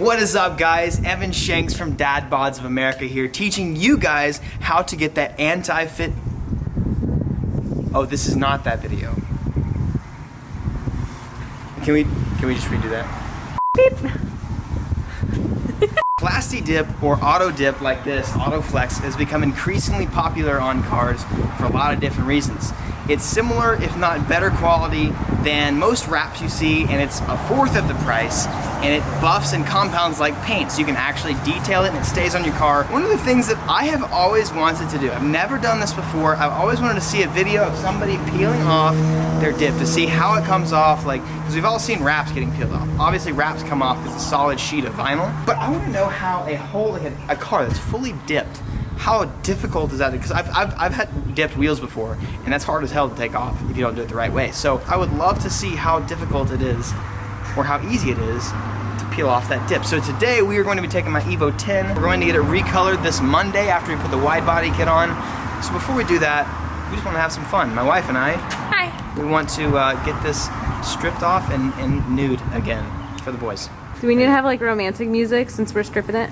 What is up, guys? Evan Shanks from Dad Bods of America here, teaching you guys how to get that anti-fit. Oh, this is not that video. Can we just redo that? Beep. Plasti-dip or auto dip like this, auto flex, has become increasingly popular on cars for a lot of different reasons. It's similar, if not better quality, than most wraps you see, and it's a fourth of the price, and it buffs and compounds like paint, so you can actually detail it and it stays on your car. One of the things that I have always wanted to do, I've never done this before, I've always wanted to see a video of somebody peeling off their dip to see how it comes off, like, because we've all seen wraps getting peeled off. Obviously wraps come off because it's a solid sheet of vinyl, but I want to know how a whole, like a car that's fully dipped, how difficult is that? Because I've had dipped wheels before, and that's hard as hell to take off if you don't do it the right way. So I would love to see how difficult it is, or how easy it is, to peel off that dip. So today we are going to be taking my Evo 10. We're going to get it recolored this Monday after we put the wide body kit on. So before we do that, we just want to have some fun. My wife and I, hi, we want to get this stripped off and nude again for the boys. do we need to have like romantic music since we're stripping it?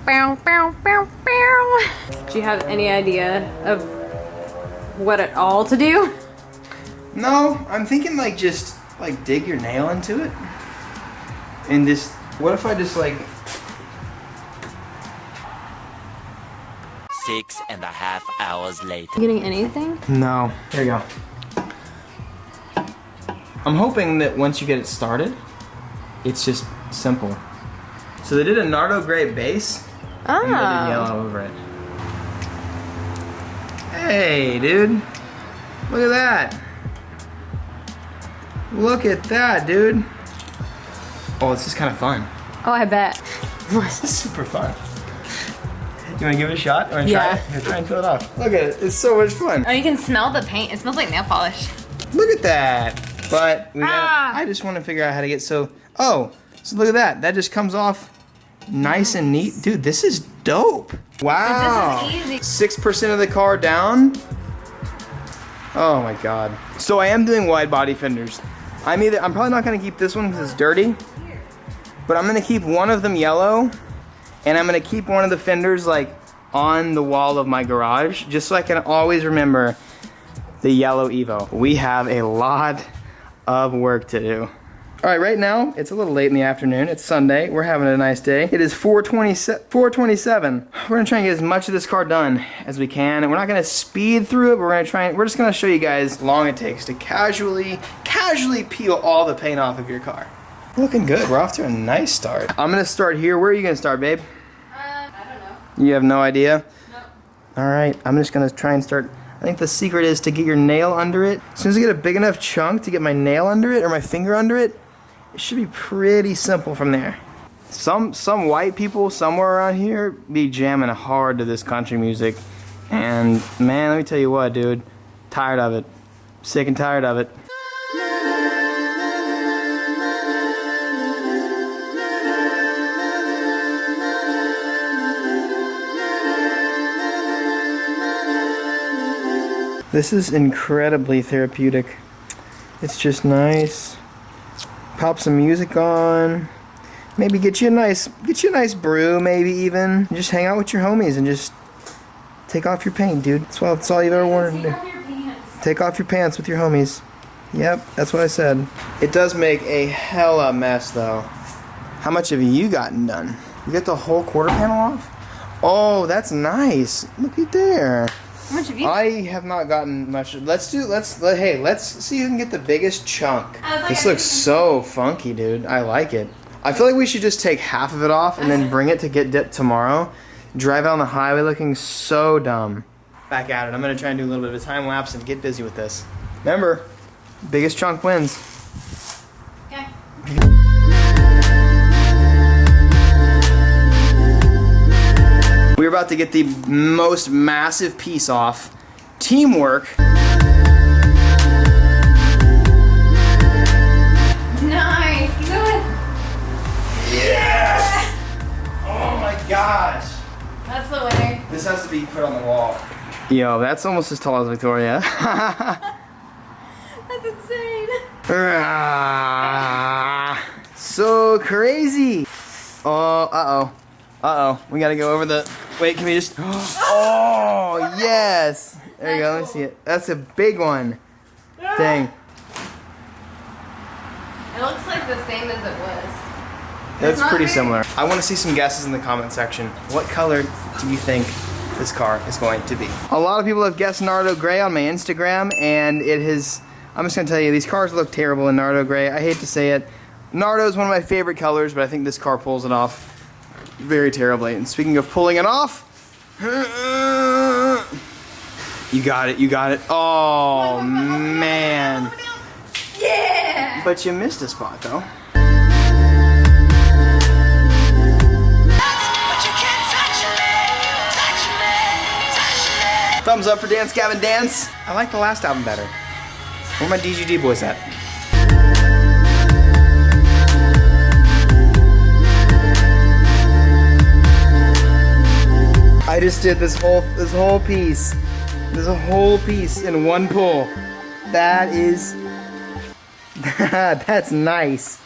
Bow, bow, bow, bow. Do you have any idea of what at all to do? No, I'm thinking like just like dig your nail into it. And just, what if I just like... 6.5 hours later. You getting anything? No. There you go. I'm hoping that once you get it started, it's just simple. So they did a Nardo gray base, and they did yellow over it. Hey, dude. Look at that. Look at that, dude. Oh, this is kind of fun. Oh, I bet. This is super fun. You want to give it a shot? You want to try it? Here, try and peel it off. Look at it. It's so much fun. Oh, you can smell the paint. It smells like nail polish. Look at that. But we gotta, I just want to figure out how to get so... Oh, so look at that. That just comes off nice and neat. Dude, this is dope. Wow. This is easy. 6% of the car down. Oh my God. So I am doing wide body fenders. I'm probably not gonna keep this one because it's dirty, but I'm gonna keep one of them yellow, and I'm gonna keep one of the fenders like on the wall of my garage, just so I can always remember the yellow Evo. We have a lot of work to do. All right, right now, it's a little late in the afternoon. It's Sunday. We're having a nice day. It is 4:27. We're gonna try and get as much of this car done as we can, and we're not gonna speed through it. We're just gonna show you guys how long it takes to casually peel all the paint off of your car. Looking good. We're off to a nice start. I'm gonna start here. Where are you gonna start, babe? I don't know. You have no idea? Nope. All right, I'm just gonna try and start. I think the secret is to get your nail under it. As soon as I get a big enough chunk to get my nail under it or my finger under it, it should be pretty simple from there. Some white people somewhere around here be jamming hard to this country music. And man, let me tell you what, dude. Tired of it. Sick and tired of it. This is incredibly therapeutic. It's just nice. Pop some music on. Maybe get you a nice brew, maybe even. Just hang out with your homies and just take off your paint, dude. That's all you've ever wanted to do. Take off your pants with your homies. Yep, that's what I said. It does make a hella mess though. How much have you gotten done? You got the whole quarter panel off? Oh, that's nice. Looky there. How much have you? I have not gotten much. Let's see who can get the biggest chunk. This looks so funky, dude. I like it. I feel like we should just take half of it off and then bring it to get dipped tomorrow. Drive out on the highway looking so dumb. Back at it. I'm gonna try and do a little bit of a time lapse and get busy with this. Remember, biggest chunk wins. Okay. We're about to get the most massive piece off. Teamwork. Nice. Keep going. Yes! Oh my gosh. That's the winner. This has to be put on the wall. Yo, that's almost as tall as Victoria. That's insane. so crazy. Oh, uh-oh. We gotta go over the, wait, can we just, oh, yes. There you go, let me see it. That's a big one. Dang. It looks like the same as it was. That's pretty similar. I want to see some guesses in the comment section. What color do you think this car is going to be? A lot of people have guessed Nardo Gray on my Instagram, and it has, I'm just going to tell you, these cars look terrible in Nardo Gray. I hate to say it. Nardo is one of my favorite colors, but I think this car pulls it off very terribly. And speaking of pulling it off, you got it, you got it. Oh, man. Yeah! But you missed a spot, though. Thumbs up for Dance Gavin Dance. I like the last album better. Where are my DGD boys at? I just did this whole piece. There's a whole piece in one pull. That is that's nice.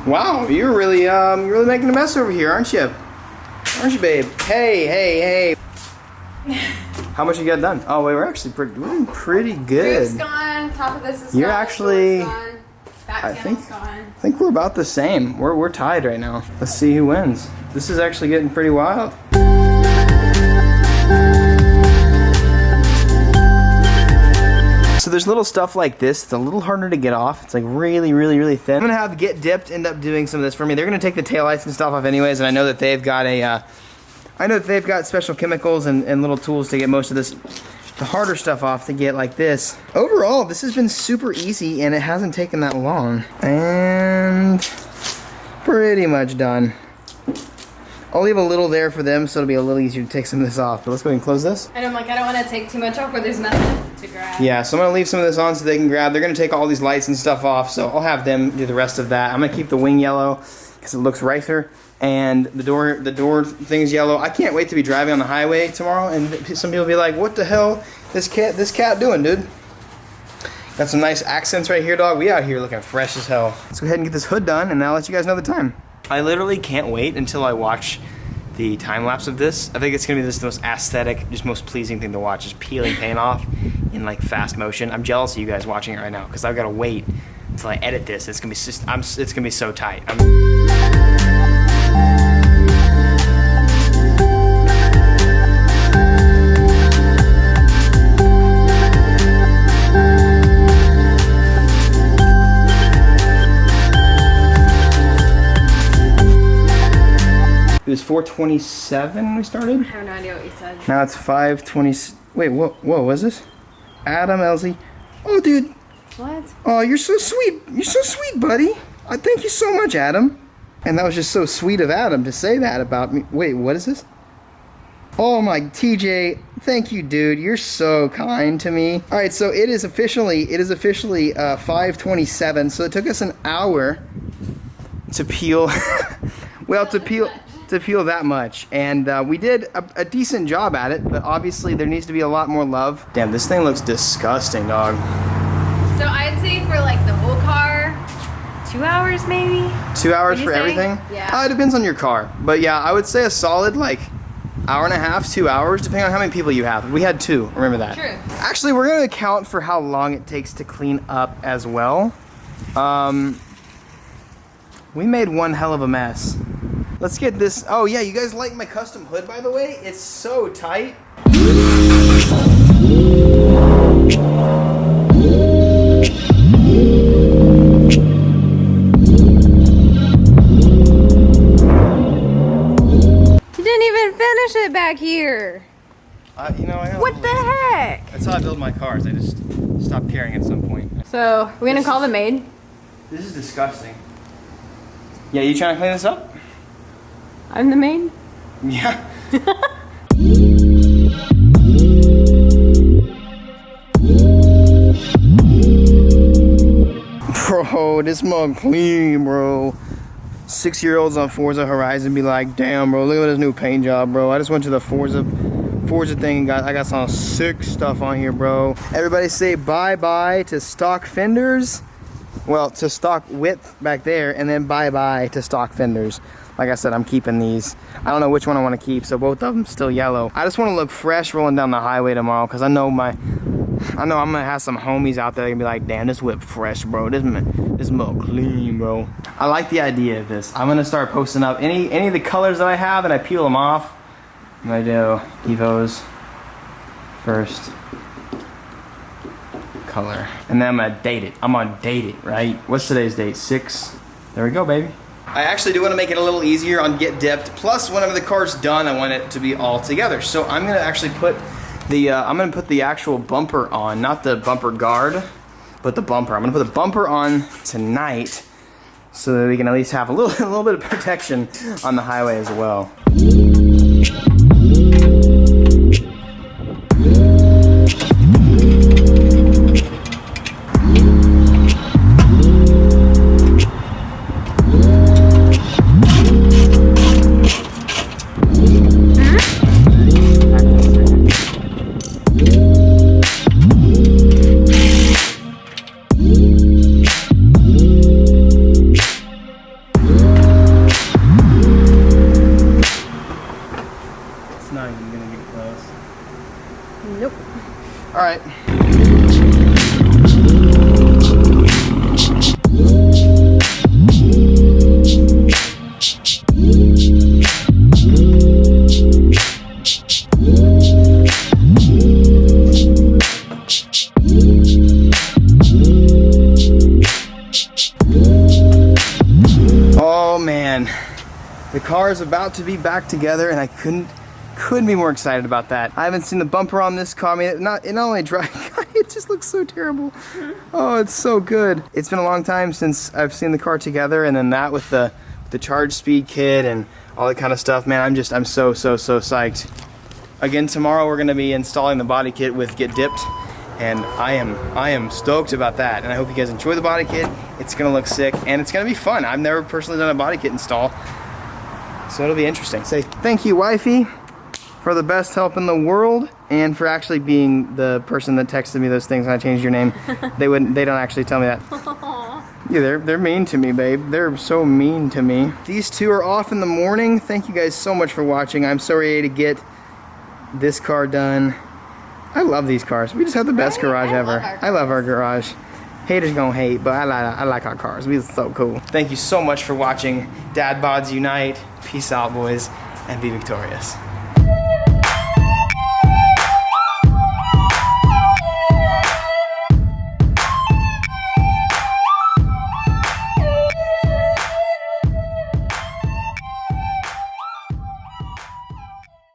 Wow, you're really making a mess over here, aren't you? Aren't you, babe? Hey. How much you got done? Oh wait, we're actually doing pretty good. Roof's gone. Top of this is You're gone. actually. Gone. Back panel's gone. I think we're about the same. We're tied right now. Let's see who wins. This is actually getting pretty wild. So there's little stuff like this. It's a little harder to get off. It's like really thin. I'm gonna have Get Dipped end up doing some of this for me. They're gonna take the taillights and stuff off anyways, and I know that they've got special chemicals and little tools to get most of this, the harder stuff off to get like this. Overall, this has been super easy and it hasn't taken that long. And pretty much done. I'll leave a little there for them so it'll be a little easier to take some of this off. But let's go ahead and close this. And I'm like, I don't want to take too much off where there's nothing to grab. Yeah, so I'm gonna leave some of this on so they can grab. They're gonna take all these lights and stuff off, so I'll have them do the rest of that. I'm gonna keep the wing yellow because it looks nicer, and the door thing's yellow. I can't wait to be driving on the highway tomorrow, and some people will be like, "What the hell this cat doing, dude?" Got some nice accents right here, dog. We out here looking fresh as hell. Let's go ahead and get this hood done, and I'll let you guys know the time. I literally can't wait until I watch the time lapse of this. I think it's gonna be the most aesthetic, just most pleasing thing to watch, just peeling paint off in like fast motion. I'm jealous of you guys watching it right now because I've got to wait until I edit this. It's gonna be so tight. It was 4:27 we started? I have no idea what you said. Now it's 5:20. Wait, whoa, was this? Adam, Elsie. Oh, dude. What? Oh, you're so sweet. You're so sweet, buddy. I thank you so much, Adam. And that was just so sweet of Adam to say that about me. Wait, what is this? Oh my, TJ, thank you, dude. You're so kind to me. All right, so it is officially 5:27. So it took us an hour to peel. Well, to peel that much, and we did a decent job at it, but obviously there needs to be a lot more love. Damn, this thing looks disgusting, dog. So I'd say for like the whole car, 2 hours maybe? 2 hours for everything? Yeah. It depends on your car, but yeah, I would say a solid like hour and a half, 2 hours, depending on how many people you have. We had 2, remember that. True. Actually, we're gonna account for how long it takes to clean up as well. We made one hell of a mess. Let's get this. Oh yeah, you guys like my custom hood, by the way? It's so tight. You didn't even finish it back here. You know, What the heck? That's how I build my cars. I just stop caring at some point. So, we're gonna call the maid? This is disgusting. Yeah, you trying to clean this up? I'm the maid? Yeah. Bro, this mug clean, bro. 6-year-olds on Forza Horizon be like, damn, bro, look at this new paint job, bro. I just went to the Forza Forza thing. I got some sick stuff on here, bro. Everybody say bye-bye to stock fenders. Well, to stock width back there, and then bye-bye to stock fenders. Like I said, I'm keeping these. I don't know which one I want to keep, so both of them still yellow. I just want to look fresh rolling down the highway tomorrow, because I know I'm gonna have some homies out there that can be like, damn, this whip fresh, bro. This milk clean, bro. I like the idea of this. I'm gonna start posting up any of the colors that I have, and I peel them off. And I do Evo's first color, and then I'm gonna date it. I'm gonna date it, right? What's today's date? 6. There we go, baby. I actually do want to make it a little easier on Get Dipped. Plus, whenever the car's done, I want it to be all together. So I'm gonna actually put the actual bumper on, not the bumper guard, but the bumper. I'm gonna put the bumper on tonight, so that we can at least have a little bit of protection on the highway as well. Not even gonna get close. Nope. All right. Oh man, the car is about to be back together, and I couldn't be more excited about that. I haven't seen the bumper on this car. I mean, it not only dry, it just looks so terrible. Oh, it's so good. It's been a long time since I've seen the car together, and then that with the charge speed kit and all that kind of stuff. Man, I'm so psyched. Again, tomorrow we're gonna be installing the body kit with Get Dipped, and I am stoked about that. And I hope you guys enjoy the body kit. It's gonna look sick, and it's gonna be fun. I've never personally done a body kit install, so it'll be interesting. Say thank you, wifey, for the best help in the world, and for actually being the person that texted me those things when I changed your name. They don't actually tell me that. Yeah, they're mean to me, babe. They're so mean to me. These two are off in the morning. Thank you guys so much for watching. I'm so ready to get this car done. I love these cars. We just have the best garage ever. I love our garage. Haters gonna hate, but I like our cars. We are so cool. Thank you so much for watching Dad Bods Unite. Peace out, boys, and be victorious.